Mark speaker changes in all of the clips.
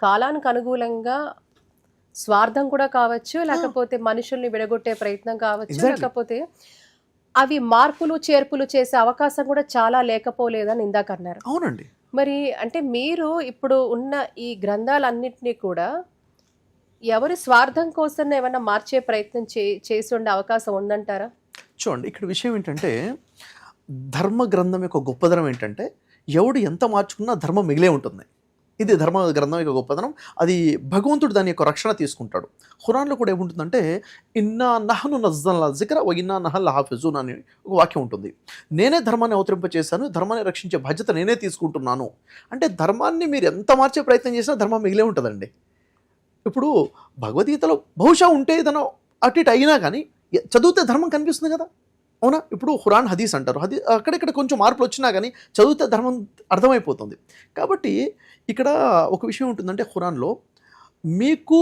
Speaker 1: కాలానికి అనుగుణంగా స్వార్థం కూడా కావచ్చు, లేకపోతే మనుషుల్ని విడగొట్టే ప్రయత్నం కావచ్చు,
Speaker 2: ఎగ్జాక్ట్లీ.
Speaker 1: లేకపోతే అవి మార్పులు చేర్పులు చేసే అవకాశం కూడా చాలా లేకపోలేదని ఇందాక అన్నారు.
Speaker 2: అవునండి.
Speaker 1: మరి అంటే మీరు ఇప్పుడు ఉన్న ఈ గ్రంథాలన్నింటినీ కూడా ఎవరి స్వార్థం కోసం ఏమైనా మార్చే ప్రయత్నం చేసి ఉండే అవకాశం ఉందంటారా?
Speaker 2: చూడండి, ఇక్కడ విషయం ఏంటంటే ధర్మ గ్రంథం యొక్క గొప్పదనం ఏంటంటే ఎవడు ఎంత మార్చుకున్నా ధర్మం మిగిలే ఉంటుంది. ఇది ధర్మ గ్రంథం యొక్క గొప్పదనం. అది భగవంతుడు దాని యొక్క రక్షణ తీసుకుంటాడు. ఖురాన్లో కూడా ఏముంటుందంటే ఇన్నా నహను నజ్జల్నా జిక్ర వ ఇన్నా నహల్ హాఫిజూన్ అని ఒక వాక్యం ఉంటుంది. నేనే ధర్మాన్ని అవతరింపచేశాను, ధర్మాన్ని రక్షించే బాధ్యత నేనే తీసుకుంటున్నాను. అంటే ధర్మాన్ని మీరు ఎంత మార్చే ప్రయత్నం చేసినా ధర్మం మిగిలే ఉంటుందండి. ఇప్పుడు భగవద్గీతలో బహుశా ఉంటే ఏదైనా అటు ఇటు అయినా కానీ చదివితే ధర్మం కనిపిస్తుంది కదా, అవునా? ఇప్పుడు ఖురాన్ హదీస్ అంటారు, అక్కడెక్కడ కొంచెం మార్పులు వచ్చినా కానీ చదివితే ధర్మం అర్థమైపోతుంది. కాబట్టి ఇక్కడ ఒక విషయం ఉంటుందంటే ఖురాన్లో మీకు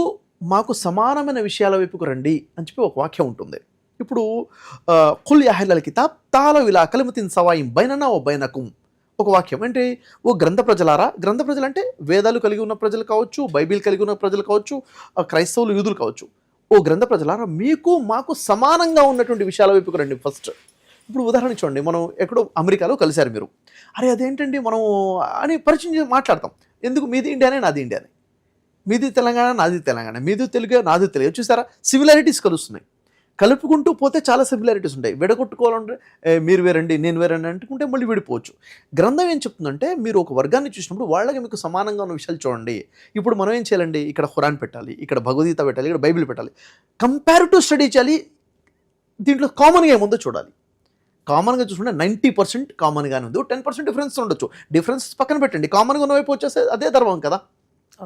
Speaker 2: మాకు సమానమైన విషయాల వైపుకు రండి అని చెప్పి ఒక వాక్యం ఉంటుంది. ఇప్పుడు ఖుల్ యా అహ్లల్ కితాబ్ తాలూ ఇలా కలిమతిన్ సవాయిన్ బైననా వ బైనకుం ఒక వాక్యం. అంటే ఓ గ్రంథ ప్రజలారా, గ్రంథ ప్రజలు అంటే వేదాలు కలిగి ఉన్న ప్రజలు కావచ్చు, బైబిల్ కలిగి ఉన్న ప్రజలు కావచ్చు, క్రైస్తవులు యూదులు కావచ్చు. ఓ గ్రంథ ప్రజలారా మీకు మాకు సమానంగా ఉన్నటువంటి విషయాల వైపుకు రండి ఫస్ట్. ఇప్పుడు ఉదాహరణ చూడండి, మనం ఎక్కడో అమెరికాలో కలిశారు మీరు, అరే అదేంటండి మనం అని పరిచయం చేసి మాట్లాడతాం. ఎందుకు? మీది ఇండియానే నాది ఇండియానే, మీది తెలంగాణ నాది తెలంగాణ, మీది తెలుగు నాది తెలుగు. చూసారా, సిమిలారిటీస్ కలుస్తున్నాయి. కలుపుకుంటూ పోతే చాలా సిమిలారిటీస్ ఉంటాయి. విడగొట్టుకోవాలంటే మీరు వేరండి నేను వేరండి అంటుకుంటే మళ్ళీ విడిపోవచ్చు. గ్రంథం ఏం చెప్తుందంటే మీరు ఒక వర్గాన్ని చూసినప్పుడు వాళ్ళకి మీకు సమానంగా ఉన్న విషయాలు చూడండి. ఇప్పుడు మనం ఏం చేయాలండి, ఇక్కడ ఖురాన్ పెట్టాలి, ఇక్కడ భగవద్గీత పెట్టాలి, ఇక్కడ బైబిల్ పెట్టాలి, కంపారిటివ్ స్టడీ చేయాలి. దీంట్లో కామన్గా ఏముందో చూడాలి. కామన్గా చూసుకుంటే 90% కామన్గానే ఉంది, 10% డిఫరెన్స్ ఉండొచ్చు. డిఫరెన్స్ పక్కన పెట్టండి, కామన్గా ఉన్న వైపు వచ్చేస్తే అదే ధర్మం కదా.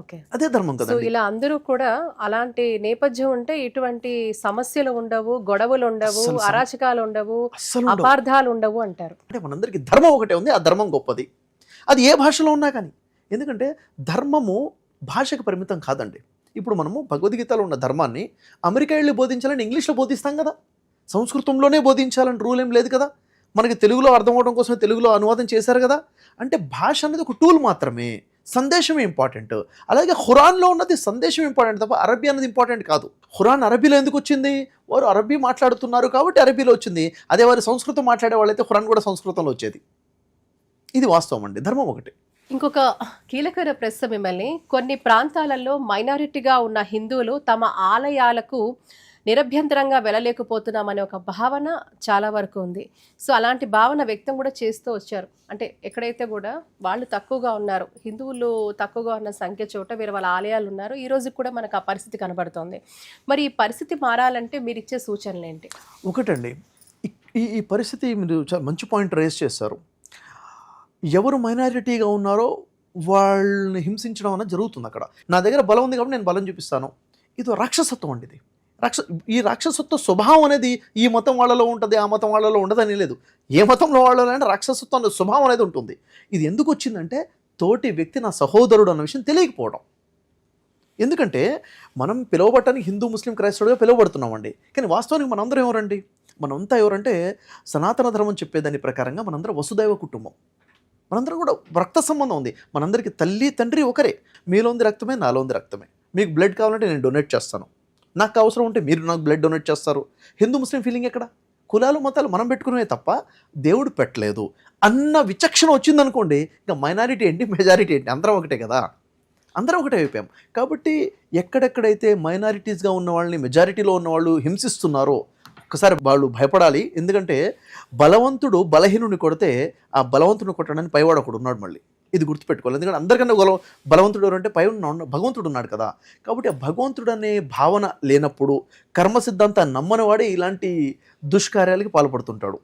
Speaker 1: ఓకే,
Speaker 2: అదే ధర్మం కదా.
Speaker 1: సో ఇలా అందరూ కూడా అలాంటి నేపథ్యం ఉంటే ఇటువంటి సమస్యలు ఉండవు, గొడవలు ఉండవు, అరాచకాలు ఉండవు, అపార్థాలు ఉండవు అంటారు.
Speaker 2: అంటే మనందరికీ ధర్మం ఒకటే ఉంది, ఆ ధర్మం గొప్పది. అది ఏ భాషలో ఉన్నా కానీ. ఎందుకంటే ధర్మము భాషకు పరిమితం కాదండి. ఇప్పుడు మనము భగవద్గీతలో ఉన్న ధర్మాన్ని అమెరికా వెళ్ళి బోధించాలని ఇంగ్లీష్లో బోధిస్తాం కదా, సంస్కృతంలోనే బోధించాలని రూల్ ఏం లేదు కదా. మనకి తెలుగులో అర్థం అవడం కోసం తెలుగులో అనువాదం చేశారు కదా. అంటే భాష అనేది ఒక టూల్ మాత్రమే, సందేశమే ఇంపార్టెంట్. అలాగే ఖురాన్లో ఉన్నది సందేశం ఇంపార్టెంట్ తప్ప అరబీ అనేది ఇంపార్టెంట్ కాదు. ఖురాన్ అరబీలో ఎందుకు వచ్చింది? వారు అరబీ మాట్లాడుతున్నారు కాబట్టి అరబీలో వచ్చింది. అదే వారు సంస్కృతం మాట్లాడే వాళ్ళైతే ఖురాన్ కూడా సంస్కృతంలో వచ్చేది. ఇది వాస్తవం అండి, ధర్మం ఒకటి.
Speaker 1: ఇంకొక కీలకమైన ప్రశ్న మిమ్మల్ని, కొన్ని ప్రాంతాలలో మైనారిటీగా ఉన్న హిందువులు తమ ఆలయాలకు నిరభ్యంతరంగా వెళ్ళలేకపోతున్నామనే ఒక భావన చాలా వరకు ఉంది. సో అలాంటి భావన వ్యక్తం కూడా చేస్తూ వచ్చారు. అంటే ఎక్కడైతే కూడా వాళ్ళు తక్కువగా ఉన్నారు, హిందువులు తక్కువగా ఉన్న సంఖ్య చోట వేరే వాళ్ళ ఆలయాలు ఉన్నారు. ఈ రోజు కూడా మనకు ఆ పరిస్థితి కనబడుతోంది. మరి ఈ పరిస్థితి మారాలంటే మీరు ఇచ్చే సూచనలు ఏంటి?
Speaker 2: ఒకటండి, ఈ పరిస్థితి మీరు మంచి పాయింట్ రేస్ చేశారు. ఎవరు మైనారిటీగా ఉన్నారో వాళ్ళని హింసించడం అనేది జరుగుతుంది అక్కడ. నా దగ్గర బలం ఉంది కాబట్టి నేను బలం చూపిస్తాను. ఇది రాక్షసత్వం అండి. ఇది ఈ రాక్షసత్వ స్వభావం అనేది ఈ మతం వాళ్ళలో ఉంటుంది, ఆ మతం వాళ్ళలో ఉండదని లేదు. ఏ మతంలో వాళ్ళలో అయినా రాక్షసత్వం స్వభావం అనేది ఉంటుంది. ఇది ఎందుకు వచ్చిందంటే తోటి వ్యక్తి నా సహోదరుడు అన్న విషయం తెలియకపోవడం. ఎందుకంటే మనం పిలువబట్టడానికి హిందూ ముస్లిం క్రైస్తవుడిగా పిలువబడుతున్నామండి. కానీ వాస్తవానికి మనందరం ఎవరండి? మనంతా ఎవరంటే సనాతన ధర్మం చెప్పేదాని ప్రకారంగా మనందరం వసుదైవ కుటుంబం. మనందరం కూడా రక్త సంబంధం ఉంది. మనందరికీ తల్లి తండ్రి ఒకరే. మీలోంది రక్తమే, నాలోంది రక్తమే. మీకు బ్లడ్ కావాలంటే నేను డొనేట్ చేస్తాను, నాకు అవసరం ఉంటే మీరు నాకు బ్లడ్ డొనేట్ చేస్తారు. హిందూ ముస్లిం ఫీలింగ్ ఎక్కడ? కులాలు మతాలు మనం పెట్టుకునే తప్ప దేవుడు పెట్టలేదు అన్న విచక్షణ వచ్చిందనుకోండి, ఇంకా మైనారిటీ ఏంటి మెజారిటీ ఏంటి, అందరం ఒకటే కదా, అందరం ఒకటే అయిపోయాం. కాబట్టి ఎక్కడెక్కడైతే మైనారిటీస్గా ఉన్న వాళ్ళని మెజారిటీలో ఉన్న వాళ్ళు హింసిస్తున్నారో ఒక్కసారి వాళ్ళు భయపడాలి. ఎందుకంటే బలవంతుడు బలహీనుని కొడితే ఆ బలవంతుడిని కొట్టడానికి పైవాడు ఒకడు ఉన్నాడు. మళ్ళీ ఇది గుర్తుపెట్టుకోవాలి. ఎందుకంటే అందరికన్నా బలవంతుడు ఎవరంటే పై ఉన్న భగవంతుడు ఉన్నాడు కదా. కాబట్టి ఆ భగవంతుడు అనే భావన లేనప్పుడు కర్మ సిద్ధాంతాన్ని నమ్మని వాడే ఇలాంటి దుష్కార్యాలకి పాల్పడుతుంటాడు.